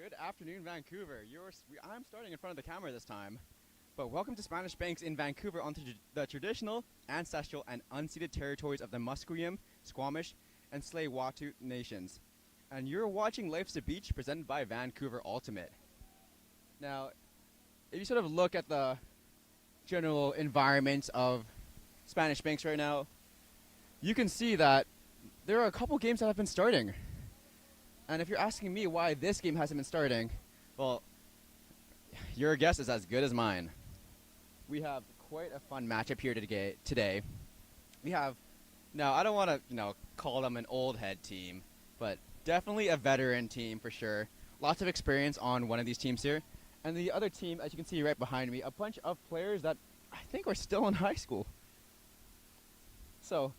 Good afternoon, Vancouver. I'm starting in front of the camera this time. But welcome to Spanish Banks in Vancouver on the traditional, ancestral, and unceded territories of the Musqueam, Squamish, and Tsleil-Waututh nations. And you're watching Life's a Beach presented by Vancouver Ultimate. Now, if you sort of look at the general environment of Spanish Banks right now, you can see that there are a couple games that have been starting. And if you're asking me why this game hasn't been starting, well, your guess is as good as mine. We have quite a fun matchup here today. We have, now I don't want to, call them an old head team, but definitely a veteran team for sure. Lots of experience on one of these teams here. And the other team, as you can see right behind me, a bunch of players that I think are still in high school. So,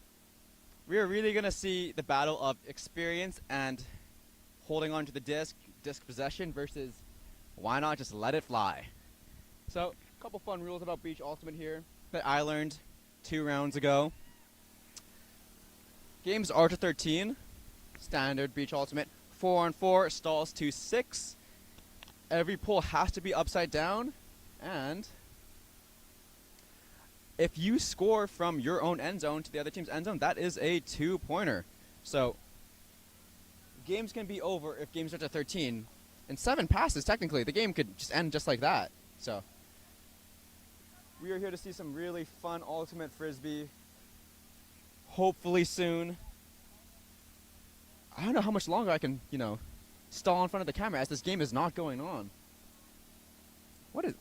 we are really going to see the battle of experience and holding on to the disc possession versus why not just let it fly. So, a couple fun rules about Beach Ultimate here that I learned 2 rounds ago. Games are to 13, standard Beach Ultimate. 4-on-4, stalls to 6. Every pull has to be upside down, and if you score from your own end zone to the other team's end zone, that is a 2-pointer. So, games can be over if games are to 13. In 7 passes, technically, the game could just end just like that. So, we are here to see some really fun ultimate frisbee. Hopefully soon. I don't know how much longer I can, stall in front of the camera as this game is not going on. What is...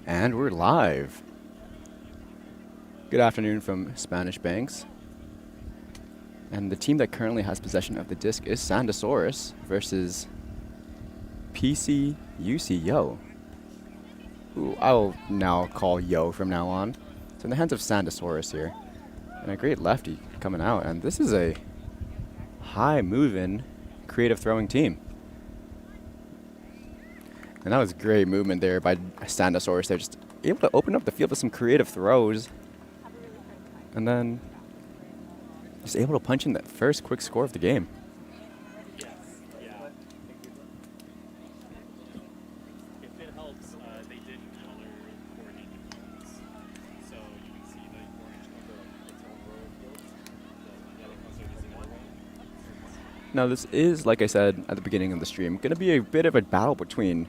And we're live. Good afternoon from Spanish Banks. And the team that currently has possession of the disc is Sandosaurus versus PCUC Yo. Who I will now call Yo from now on. So in the hands of Sandosaurus here. And a great lefty coming out. And this is a high moving, creative throwing team. And that was great movement there by Sandosaurus. They're just able to open up the field with some creative throws. And then just able to punch in that first quick score of the game. Now this is, like I said at the beginning of the stream, going to be a bit of a battle between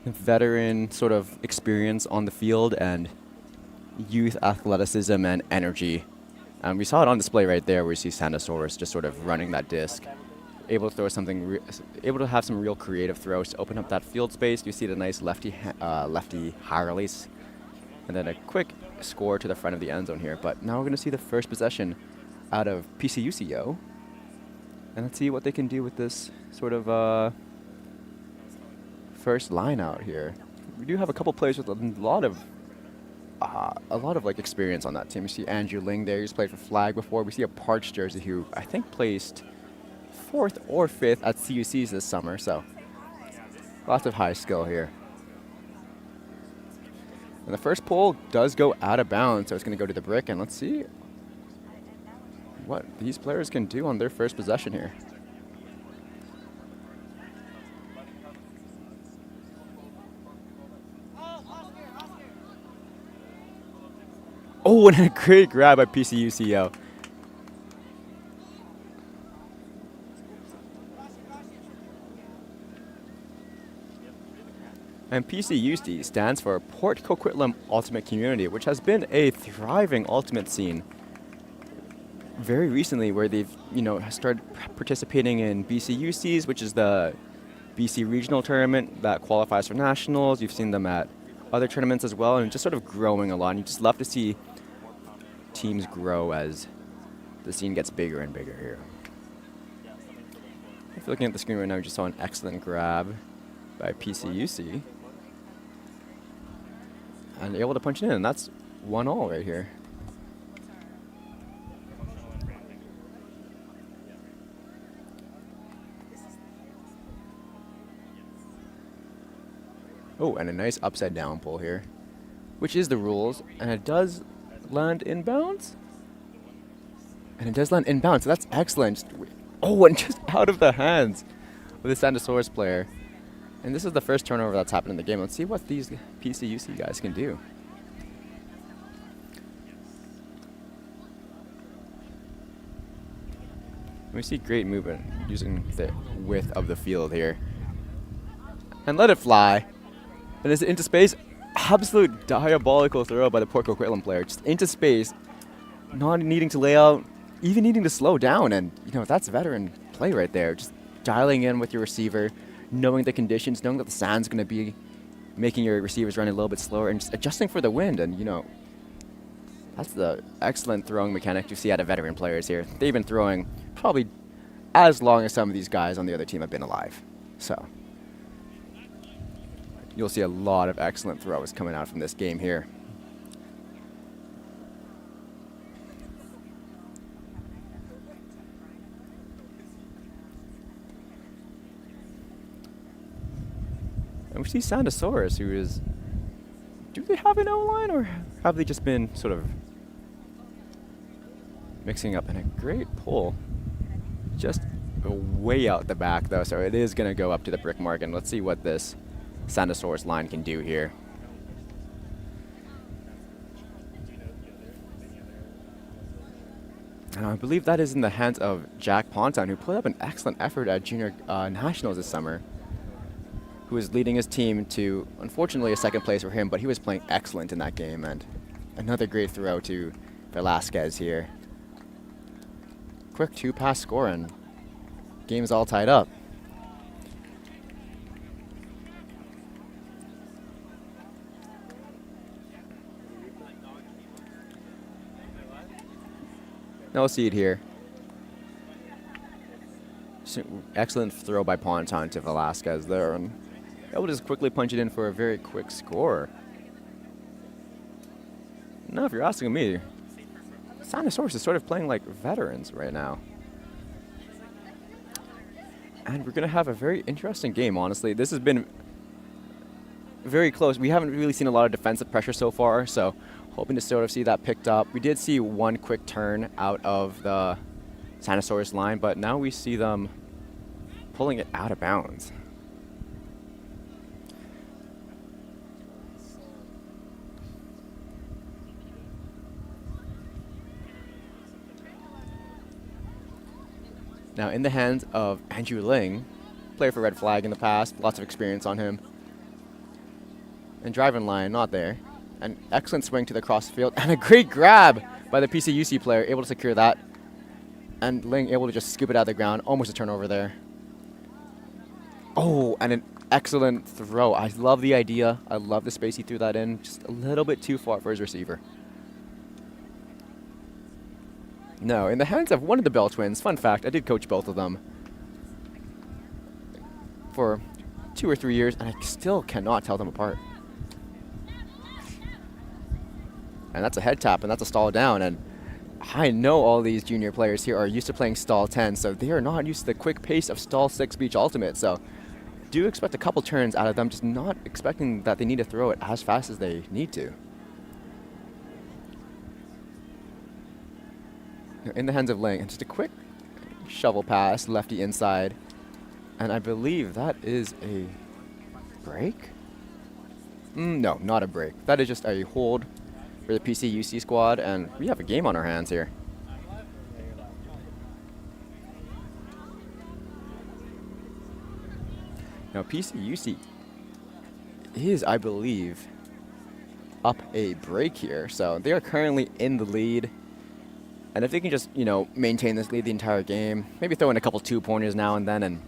veteran sort of experience on the field and youth athleticism and energy. We saw it on display right there where you see Sandosaurus just sort of running that disc, able to throw something, able to have some real creative throws to open up that field space. You see the nice lefty high release, and then a quick score to the front of the end zone here. But now we're going to see the first possession out of PCUCO. And let's see what they can do with this sort of first line out here. We do have a couple players with a lot of like experience on that team. You see Andrew Ling there. He's played for Flag before. We see a Parch jersey who I think placed 4th or 5th at CUCs this summer. So lots of high skill here. And the first pull does go out of bounds, so it's going to go to the brick. And let's see what these players can do on their first possession here. Oh, and a great grab by PCUCO. And PCUC stands for Port Coquitlam Ultimate Community, which has been a thriving ultimate scene very recently, where they've, started participating in BCUCs, which is the BC regional tournament that qualifies for nationals. You've seen them at other tournaments as well, and just sort of growing a lot. And you just love to see teams grow as the scene gets bigger and bigger here. If you're looking at the screen right now, you just saw an excellent grab by PCUC. And able to punch it in, and that's 1-all right here. Oh, and a nice upside down pull here, which is the rules, and it does land inbounds. And it does land inbounds, so that's excellent. Oh, and just out of the hands of the Sandosaurus player. And this is the first turnover that's happened in the game. Let's see what these PCUC guys can do. We see great movement using the width of the field here. And let it fly. And it's into space. Absolute diabolical throw by the Port Coquitlam player. Just into space. Not needing to lay out, even needing to slow down. And, that's veteran play right there. Just dialing in with your receiver, knowing the conditions, knowing that the sand's going to be making your receivers run a little bit slower, and just adjusting for the wind. And, that's the excellent throwing mechanic you see out of veteran players here. They've been throwing probably as long as some of these guys on the other team have been alive. So you'll see a lot of excellent throws coming out from this game here. And we see Sandosaurus, who is... Do they have an O-line, or have they just been sort of mixing up? And a great pull. Just way out the back, though, so it is going to go up to the brick mark. And let's see what this Sandosaurus line can do here. And I believe that is in the hands of Jack Ponton, who put up an excellent effort at Junior Nationals this summer, who is leading his team to, unfortunately, a second place for him, but he was playing excellent in that game. And another great throw to Velasquez here. Quick 2-pass score, and game's all tied up. Now we'll see it here. Excellent throw by Ponton to Velasquez there, and able to just quickly punch it in for a very quick score. Now, if you're asking me, Sandosaurus is sort of playing like veterans right now. And we're going to have a very interesting game, honestly. This has been very close. We haven't really seen a lot of defensive pressure so far, so hoping to sort of see that picked up. We did see one quick turn out of the Sanosaurus line, but now we see them pulling it out of bounds. Now in the hands of Andrew Ling, player for Red Flag in the past, lots of experience on him. And driving line, not there. An excellent swing to the cross field, and a great grab by the PCUC player, able to secure that. And Ling able to just scoop it out of the ground, almost a turnover there. Oh, and an excellent throw. I love the idea. I love the space he threw that in. Just a little bit too far for his receiver. No, in the hands of one of the Bell twins. Fun fact, I did coach both of them for 2 or 3 years, and I still cannot tell them apart. And that's a head tap, and that's a stall down. And I know all these junior players here are used to playing stall 10, so they are not used to the quick pace of stall 6 Beach Ultimate. So do expect a couple turns out of them, just not expecting that they need to throw it as fast as they need to. In the hands of Ling, and just a quick shovel pass, lefty inside. And I believe that is a break? No, not a break. That is just a hold for the PCUC squad, and we have a game on our hands here. Now PCUC is, I believe, up a break here, so they are currently in the lead. And if they can just, maintain this lead the entire game, maybe throw in a couple 2-pointers now and then, and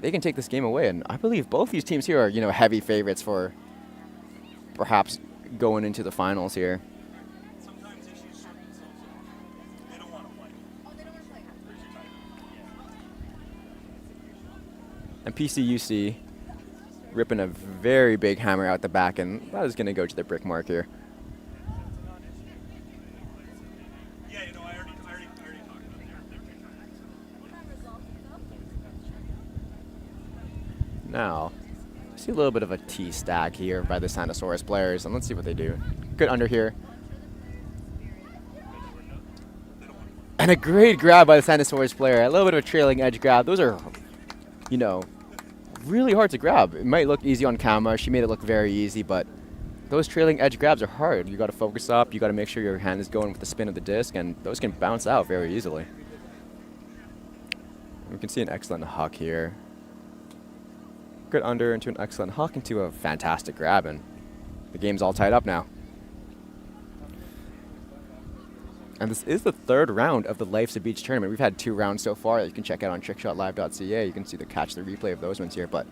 they can take this game away. And I believe both these teams here are, heavy favorites for perhaps going into the finals here. Sometimes issues sort themselves out. They don't want to play. Oh, they don't want to play. And PCUC ripping a very big hammer out the back, and that is going to go to the brick mark here. Yeah, I already talked about it. Now, see a little bit of a T stack here by the Sanosaurus players, and let's see what they do. Good under here. And a great grab by the Sanosaurus player. A little bit of a trailing edge grab. Those are, really hard to grab. It might look easy on camera. She made it look very easy, but those trailing edge grabs are hard. You got to focus up. You got to make sure your hand is going with the spin of the disc, and those can bounce out very easily. We can see an excellent huck here. Good under into an excellent huck into a fantastic grab, and the game's all tied up now. And this is the 3rd round of the Life's a Beach tournament. We've had 2 rounds so far that you can check out on trickshotlive.ca. You can see catch the replay of those ones here, but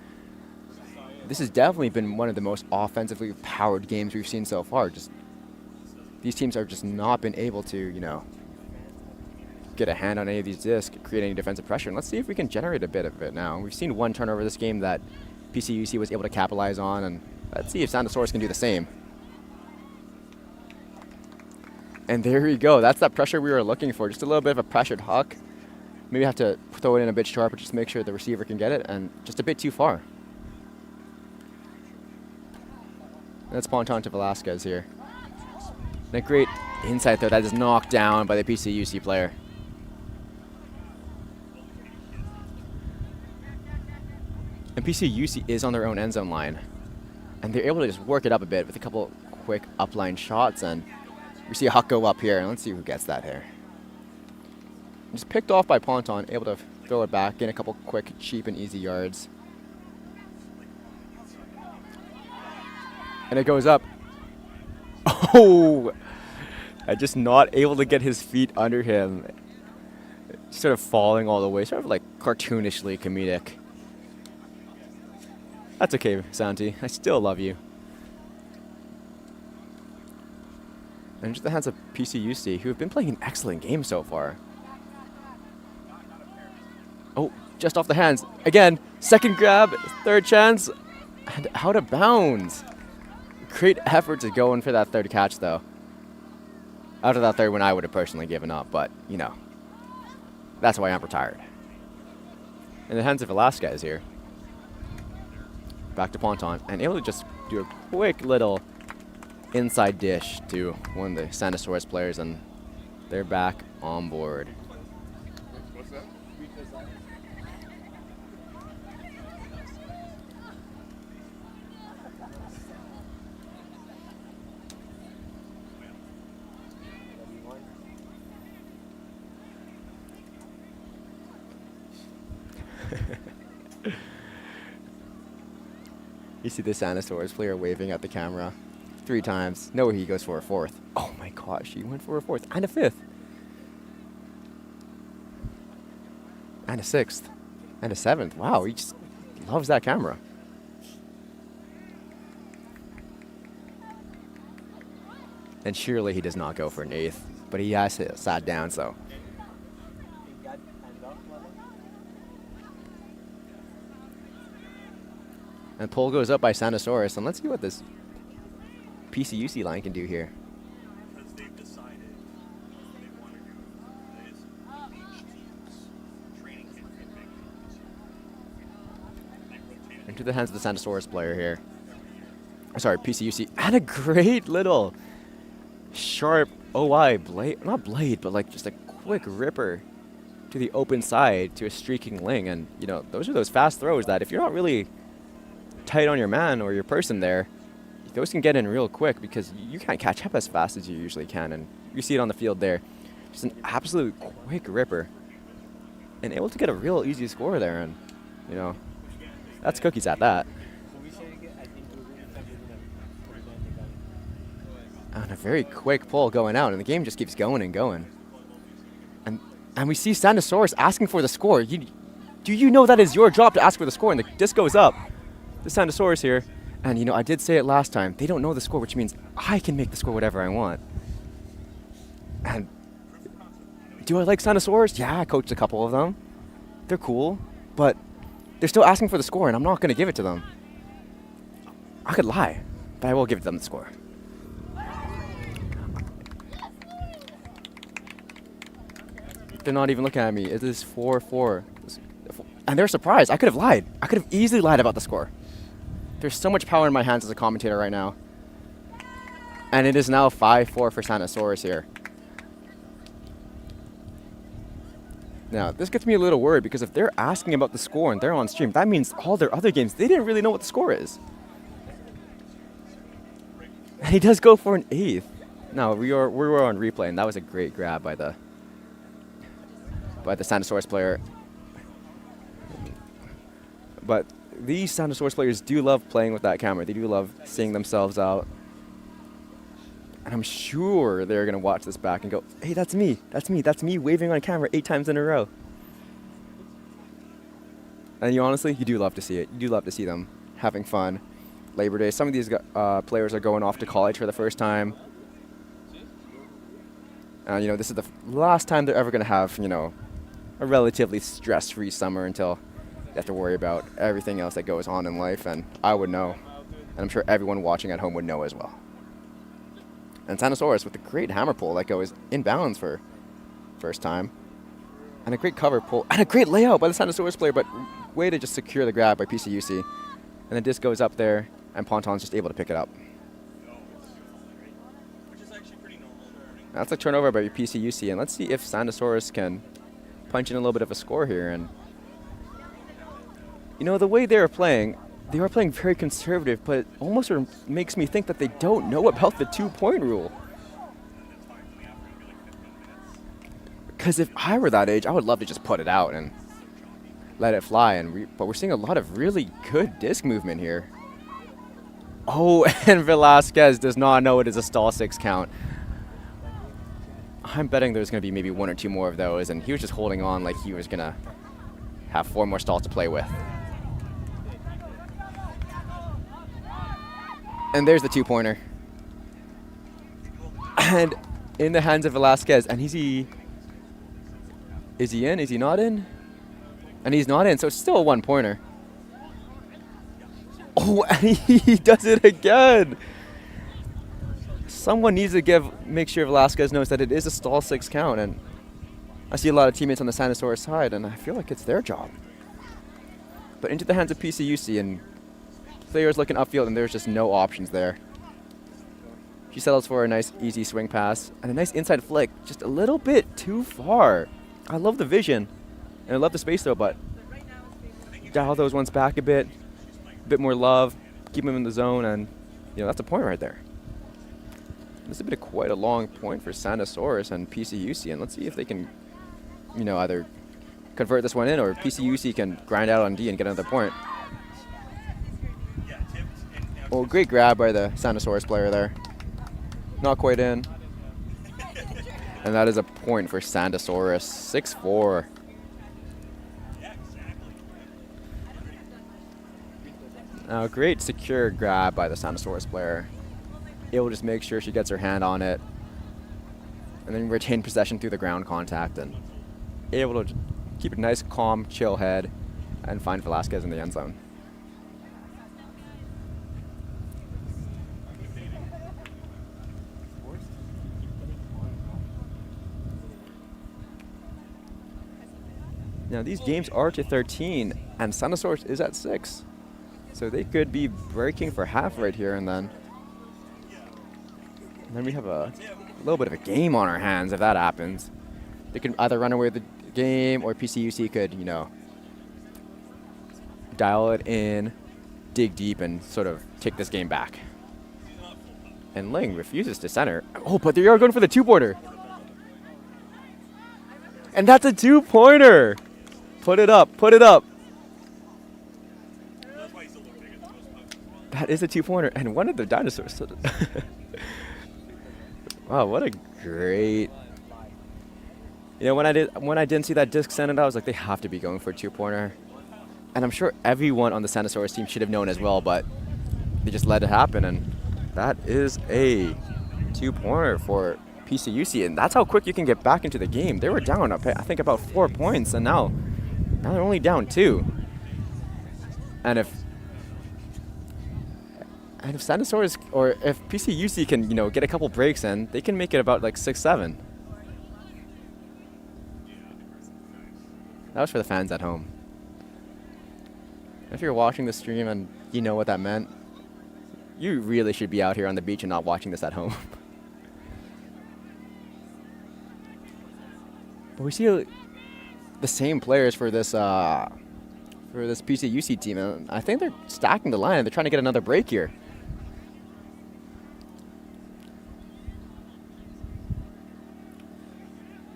this has definitely been one of the most offensively powered games we've seen so far. Just these teams have just not been able to, get a hand on any of these discs, create any defensive pressure. And let's see if we can generate a bit of it now. We've seen one turnover this game that PCUC was able to capitalize on, and let's see if Sanosaurus can do the same. And there we go. That's that pressure we were looking for. Just a little bit of a pressured huck. Maybe have to throw it in a bit sharper just to make sure the receiver can get it, and just a bit too far. And that's Ponton to Velasquez here. And a great inside throw that is knocked down by the PCUC player. And PCUC is on their own end zone line. And they're able to just work it up a bit with a couple quick upline shots, and we see a huck go up here, and let's see who gets that here. Just picked off by Ponton, able to throw it back, gain a couple quick, cheap, and easy yards. And it goes up. Oh! Just not able to get his feet under him. Sort of falling all the way, sort of like cartoonishly comedic. That's okay, Santi. I still love you. And just the hands of PCUC, who have been playing an excellent game so far. Oh, just off the hands. Again, second grab, 3rd chance, and out of bounds. Great effort to go in for that 3rd catch, though. After that 3rd one, I would have personally given up, but, that's why I'm retired. In the hands of Velasquez here. back to Ponton, and able to just do a quick little inside dish to one of the Santasaurus players, and they're back on board. What's that? You see the Santasaurus player waving at the camera 3 times. No, he goes for a 4th. Oh my gosh, he went for a 4th and a 5th. And a 6th. And a 7th. Wow, he just loves that camera. And surely he does not go for an 8th. But he has sat down, so. And pole goes up by Santasaurus, and let's see what this PCUC line can do here. Because they've decided they want to do this each team's training kit for big. Into the hands of the Santasaurus player here. Sorry, PCUC. And a great little sharp OI blade. Not blade, but like just a quick ripper to the open side to a streaking Ling. And, you know, those are those fast throws that if you're not really tight on your man or your person there, those can get in real quick because you can't catch up as fast as you usually can. And you see it on the field there. Just an absolute quick ripper. And able to get a real easy score there. And, you know, that's cookies at that. And a very quick pull going out. And the game just keeps going and going. And we see Santasaurus asking for the score. Do you know that is your job to ask for the score? And the disc goes up. The Santasaurus here. And, you know, I did say it last time. They don't know the score, which means I can make the score whatever I want. And do I like Santasaurus? Yeah, I coached a couple of them. They're cool. But they're still asking for the score, and I'm not going to give it to them. I could lie, but I will give them the score. They're not even looking at me. It is 4-4. And they're surprised. I could have lied. I could have easily lied about the score. There's so much power in my hands as a commentator right now. And it is now 5-4 for Santasaurus here. Now, this gets me a little worried because if they're asking about the score and they're on stream, that means all their other games, they didn't really know what the score is. And he does go for an 8th. No, we were on replay, and that was a great grab by the Santasaurus player. But these Santasaurus players do love playing with that camera. They do love seeing themselves out. And I'm sure they're going to watch this back and go, hey, that's me. That's me. That's me waving on camera 8 times in a row. And you honestly, you do love to see it. You do love to see them having fun. Labor Day. Some of these players are going off to college for the first time. You know, this is the last time they're ever going to have, you know, a relatively stress-free summer until they have to worry about everything else that goes on in life. And I would know. And I'm sure everyone watching at home would know as well. And Santasaurus with a great hammer pull that goes inbounds for first time. And a great cover pull. And a great layout by the Santasaurus player, but way to just secure the grab by PCUC. And the disc goes up there, and Ponton's just able to pick it up. Which is actually pretty normal. That's a turnover by PCUC, and let's see if Santasaurus can punch in a little bit of a score here. And you know, the way they are playing very conservative, but it almost sort of makes me think that they don't know about the 2-point rule. Because if I were that age, I would love to just put it out and let it fly. But we're seeing a lot of really good disc movement here. Oh, and Velasquez does not know it is a stall 6 count. I'm betting there's going to be maybe 1 or 2 more of those, and he was just holding on like he was going to have 4 more stalls to play with. And there's the 2-pointer. And in the hands of Velasquez. And is he in? Is he not in? And he's not in, so it's still a 1-pointer. Oh, and he does it again. Someone needs to make sure Velasquez knows that it is a stall 6 count. And I see a lot of teammates on the Santasaurus side, and I feel like it's their job. But into the hands of PCUC, and Player's looking upfield, and there's just no options there. She settles for a nice, easy swing pass and a nice inside flick, just a little bit too far. I love the vision, and I love the space though, but dial those ones back a bit more love, keep them in the zone, and that's a point right there. This has been quite a long point for Santasaurus and PCUC, and let's see if they can, either convert this one in or PCUC can grind out on D and get another point. Oh, great grab by the Santasaurus player there. Not quite in. And that is a point for Santasaurus, 6-4. Now, great secure grab by the Santasaurus player. Able to just make sure she gets her hand on it. And then retain possession through the ground contact. And able to keep a nice, calm, chill head and find Velasquez in the end zone. Now, these games are to 13, and Santasaurus is at 6. So they could be breaking for half right here, and then we have a little bit of a game on our hands if that happens. They can either run away with the game, or PCUC could, dial it in, dig deep, and sort of take this game back. And Ling refuses to center. Oh, but they are going for the two-pointer. And that's a two-pointer. Put it up, put it up. That is a two-pointer, and one of the dinosaurs. Wow, what a great. When I didn't see that disc sent, I was like, they have to be going for a two-pointer. And I'm sure everyone on the Santasaurus team should have known as well, but they just let it happen, and that is a two-pointer for PCUC, and that's how quick you can get back into the game. They were down, I think, about 4 points, and now they're only down 2. And if Santasaurus or if PCUC can, get a couple breaks in, they can make it about like 6-7. That was for the fans at home. If you're watching the stream and you know what that meant, you really should be out here on the beach and not watching this at home. But we see the same players for this PCUC team, and I think they're stacking the line and they're trying to get another break here.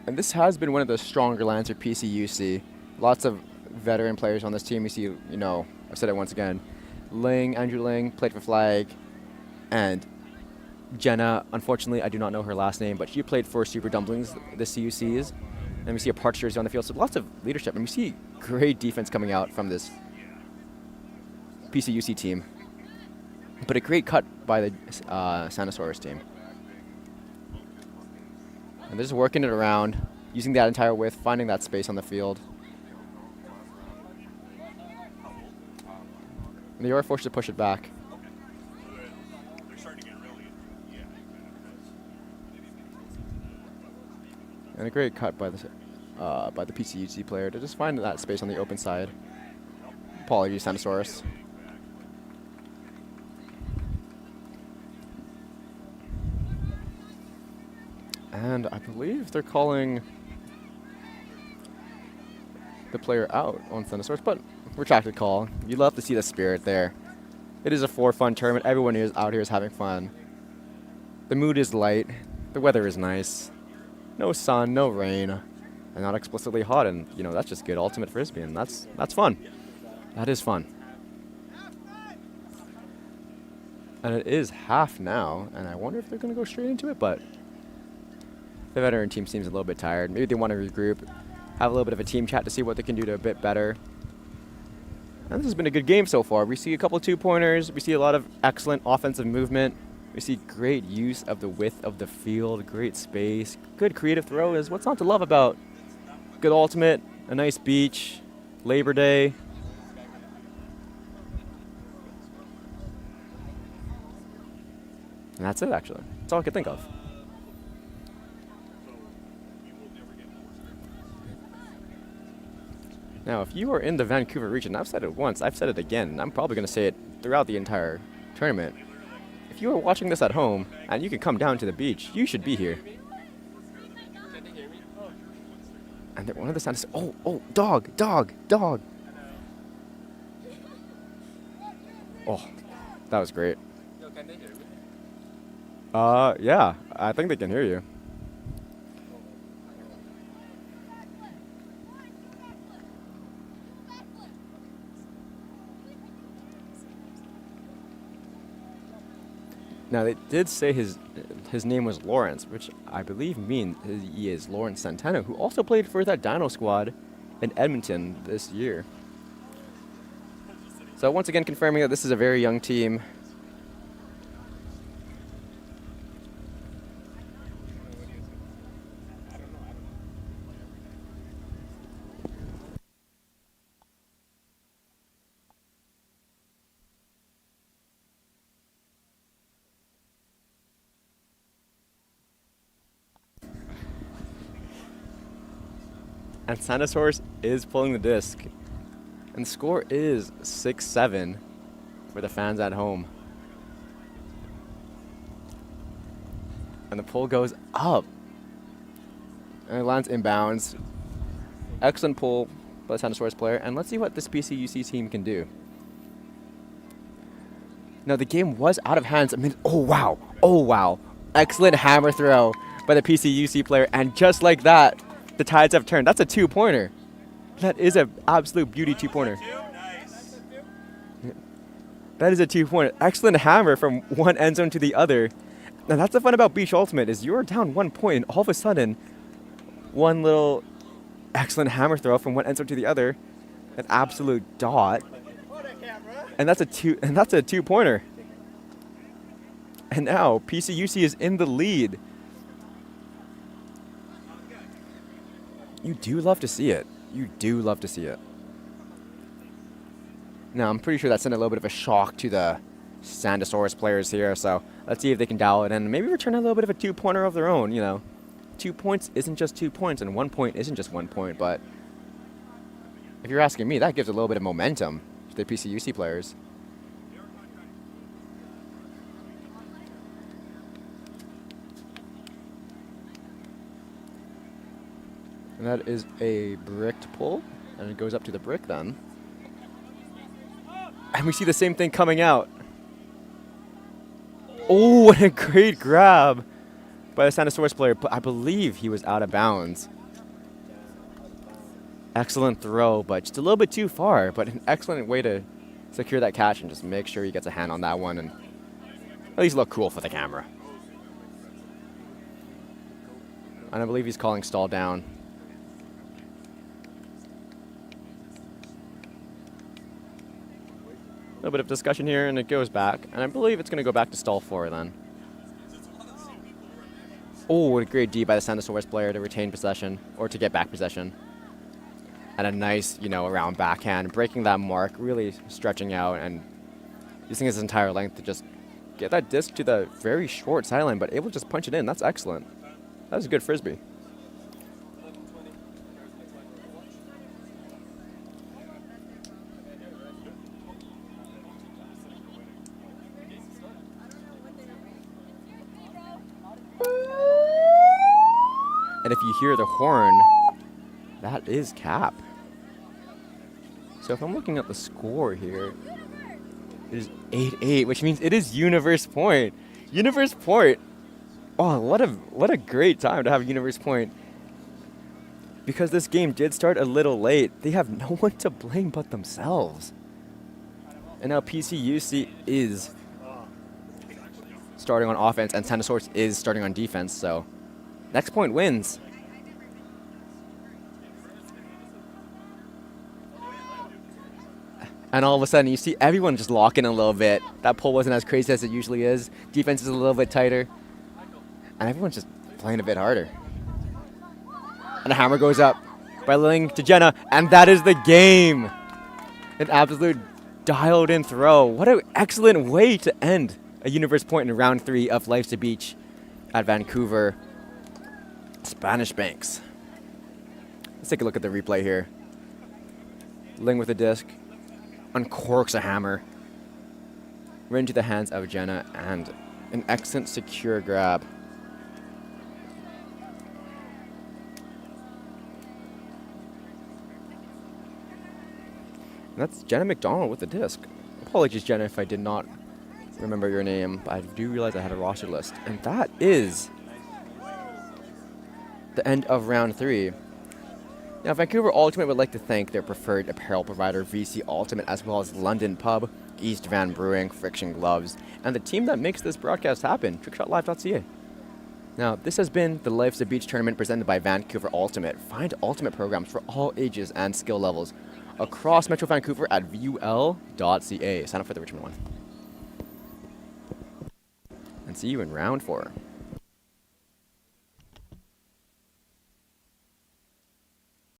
And this has been one of the stronger lines for PCUC. Lots of veteran players on this team. We see, I've said it once again, Andrew Ling played for Flag, and Jenna, unfortunately, I do not know her last name, but she played for Super Dumplings, the CUCs. And we see a Parks jersey on the field, so lots of leadership. And we see great defense coming out from this PCUC team. But a great cut by the Santasaurus team. And they're just working it around, using that entire width, finding that space on the field. And they are forced to push it back. And a great cut by the PCUC player to just find that space on the open side. Apologies, Santasaurus. And I believe they're calling the player out on Santasaurus, but retracted call. You love to see the spirit there. It is a for-fun tournament. Everyone is out here is having fun. The mood is light. The weather is nice. No sun, no rain, and not explicitly hot, and that's just good ultimate frisbee, and that's fun. That is fun. And it is half now, and I wonder if they're going to go straight into it, but the veteran team seems a little bit tired. Maybe they want to regroup, have a little bit of a team chat to see what they can do to a bit better. And this has been a good game so far. We see a couple two-pointers. We see a lot of excellent offensive movement. We see great use of the width of the field, great space, good creative throws. What's not to love about good ultimate, a nice beach, Labor Day. And that's it, actually. That's all I could think of. Now, if you are in the Vancouver region, I've said it once, I've said it again, and I'm probably going to say it throughout the entire tournament. If you are watching this at home and you can come down to the beach, you should be here. And one of the sounds, oh, dog. Oh, that was great. Yeah, I think they can hear you. Now, they did say his name was Lawrence, which I believe means he is Lawrence Santana, who also played for that Dino squad in Edmonton this year. So once again confirming that this is a very young team. And Santasaurus is pulling the disc. And the score is 6-7 for the fans at home. And the pull goes up. And it lands inbounds. Excellent pull by the Santasaurus player. And let's see what this PCUC team can do. Now, the game was out of hands. Oh, wow. Excellent hammer throw by the PCUC player. And just like that, the tides have turned. That's a two-pointer. That is an absolute beauty two-pointer. Nice. That is a two-pointer. Excellent hammer from one end zone to the other. Now that's the fun about Beach Ultimate is you're down 1 point and all of a sudden, one little excellent hammer throw from one end zone to the other, an absolute dot. And that's a two-pointer. And now PCUC is in the lead. You do love to see it. Now, I'm pretty sure that sent a little bit of a shock to the Santasaurus players here, so let's see if they can dial it in and maybe return a little bit of a two-pointer of their own, 2 points isn't just 2 points, and 1 point isn't just 1 point, but if you're asking me, that gives a little bit of momentum to the PCUC players. And that is a bricked pull, and it goes up to the brick then. And we see the same thing coming out. Oh, what a great grab by the Santasaurus player, but I believe he was out of bounds. Excellent throw, but just a little bit too far, but an excellent way to secure that catch and just make sure he gets a hand on that one and at least look cool for the camera. And I believe he's calling stall down. A little bit of discussion here, and it goes back. And I believe it's going to go back to stall 4 then. Oh, what a great D by the Santasaurus player to retain possession, or to get back possession. And a nice, around backhand, breaking that mark, really stretching out and using his entire length to just get that disc to the very short sideline, but able to just punch it in. That's excellent. That was a good frisbee. And if you hear the horn, that is cap. So if I'm looking at the score here, it is 8-8, which means it is Universe Point. Universe Point. Oh, what a great time to have Universe Point. Because this game did start a little late, they have no one to blame but themselves. And now PCUC is starting on offense, and Santasaurus is starting on defense, so next point wins. And all of a sudden, you see everyone just lock in a little bit. That pull wasn't as crazy as it usually is. Defense is a little bit tighter. And everyone's just playing a bit harder. And a hammer goes up by Ling to Jenna, and that is the game. An absolute dialed-in throw. What an excellent way to end a Universe Point in round 3 of Life's a Beach at Vancouver Spanish Banks. Let's take a look at the replay here. Ling with the disc. Uncorks a hammer. right into the hands of Jenna, and an excellent secure grab. And that's Jenna McDonald with the disc. Apologies, Jenna, if I did not remember your name, but I do realize I had a roster list. And that is the end of round 3. Now, Vancouver Ultimate would like to thank their preferred apparel provider, VC Ultimate, as well as London Pub, East Van Brewing, Friction Gloves, and the team that makes this broadcast happen, trickshotlive.ca. Now, this has been the Life's a Beach tournament presented by Vancouver Ultimate. Find Ultimate programs for all ages and skill levels across Metro Vancouver at VUL.ca. Sign up for the Richmond one. And see you in round 4.